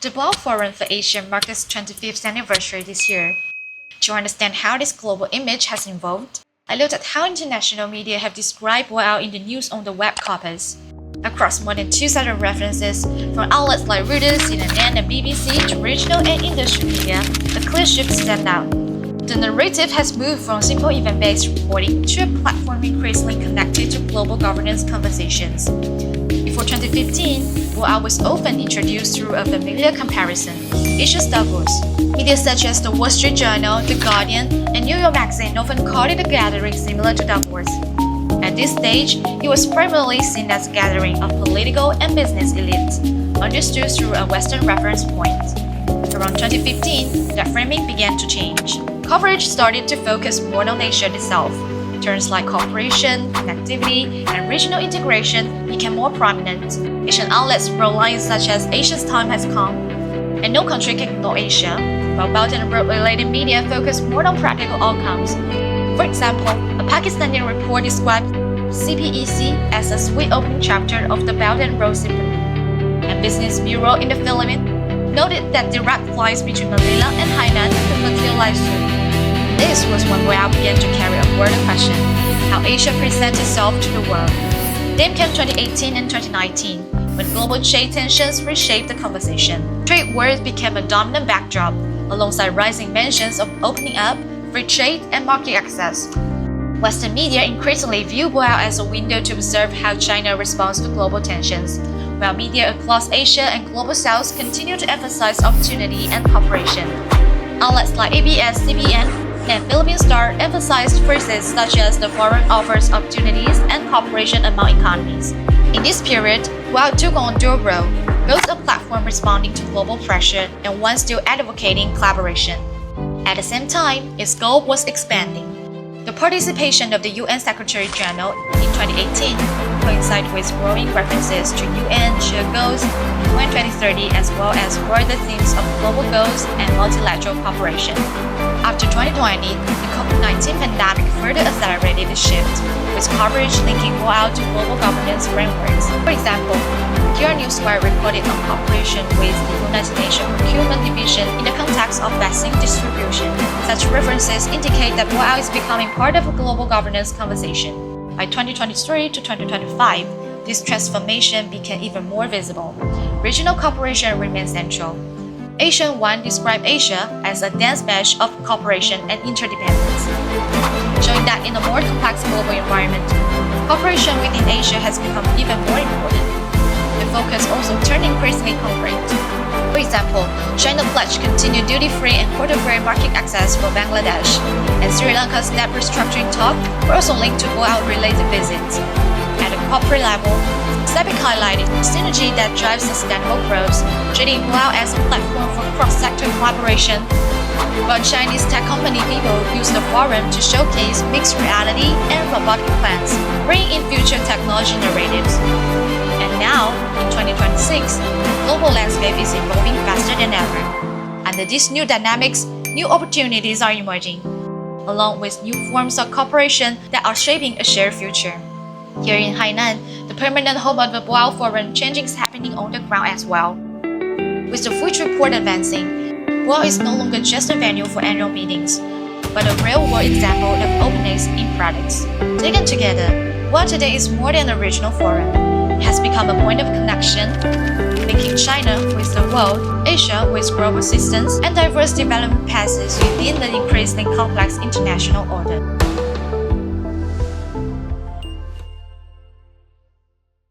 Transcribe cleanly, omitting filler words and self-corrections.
The Boao Forum for Asia marked its 25th anniversary this year. To understand how this global image has evolved, I looked at how international media have described Boao in the news on the web corpus. Across more than 2,000 references, from outlets like Reuters, CNN, and BBC to regional and industry media, the clear shift stand out. The narrative has moved from simple event-based reporting to a platform increasingly connected to global governance conversations. Before 2015, Boao was often introduced through a familiar comparison: Asia's Davos. Media such as the Wall Street Journal, The Guardian, and New York Magazine often called it a gathering similar to Davos. At this stage, it was primarily seen as a gathering of political and business elites, understood through a Western reference point. Around 2015, that framing began to change. Coverage started to focus more on Asia itself. Terms like cooperation, connectivity, and regional integration became more prominent. Asian outlets wrote lines such as "Asia's time has come," and "No country can ignore Asia," while Belt and Road-related media focused more on practical outcomes. For example, a Pakistani report described CPEC as a sweet opening chapter of the Belt and Road Symphony. And Business Bureau in the Philippines noted that direct flights between Manila and Hainan could materialize soon. This was when Boao began to carry a broader question: how Asia presents itself to the world. Then came 2018 and 2019, when global trade tensions reshaped the conversation. Trade wars became a dominant backdrop, alongside rising mentions of opening up, free trade, and market access. Western media increasingly view Boao as a window to observe how China responds to global tensions, while media across Asia and Global South continue to emphasize opportunity and cooperation. Outlets like ABS-CBN and Philippine Star emphasized phrases such as "the forum offers opportunities and cooperation among economies." In this period, Boao took on a dual role, both a platform responding to global pressure and one still advocating collaboration. At the same time, its scope was expanding. The participation of the UN Secretary-General in 2018 coincided with growing references to UN shared goals, UN 2030, as well as broader themes of global goals and multilateral cooperation. After 2020, the COVID-19 pandemic further accelerated the shift, with coverage linking Boao to global governance frameworks. For example, PR Newswire reported on cooperation with the United Nations Procurement Division in the context of vaccine distribution. Such references indicate that Boao is becoming part of a global governance conversation. By 2023 to 2025, this transformation became even more visible. Regional cooperation remains central. Asian One described Asia as a dense mesh of cooperation and interdependence, showing that in a more complex global environment, cooperation within Asia has become even more important. The focus also turned increasingly concrete. For example, China pledged continued duty-free and quota-free market access for Bangladesh, and Sri Lanka's debt restructuring talk were also linked to Boao-related visits. At a corporate level, CEPIC highlighted synergy that drives sustainable growth, treating Boao as a platform for cross-sector collaboration, while Chinese tech company Vivo used the forum to showcase mixed reality and robotic plans, bringing in future technology narratives. And now, in 2026, the global landscape is evolving faster than ever. Under these new dynamics, new opportunities are emerging, along with new forms of cooperation that are shaping a shared future. Here in Hainan, the permanent home of the Boao Forum, changing is happening on the ground as well. With the Future Report advancing, Boao is no longer just a venue for annual meetings, but a real-world example of openness in practice. Taken together, Boao today is more than a regional forum. It has become a point of connection, linking China with the world, Asia with global systems, and diverse development paths within the increasingly complex international order.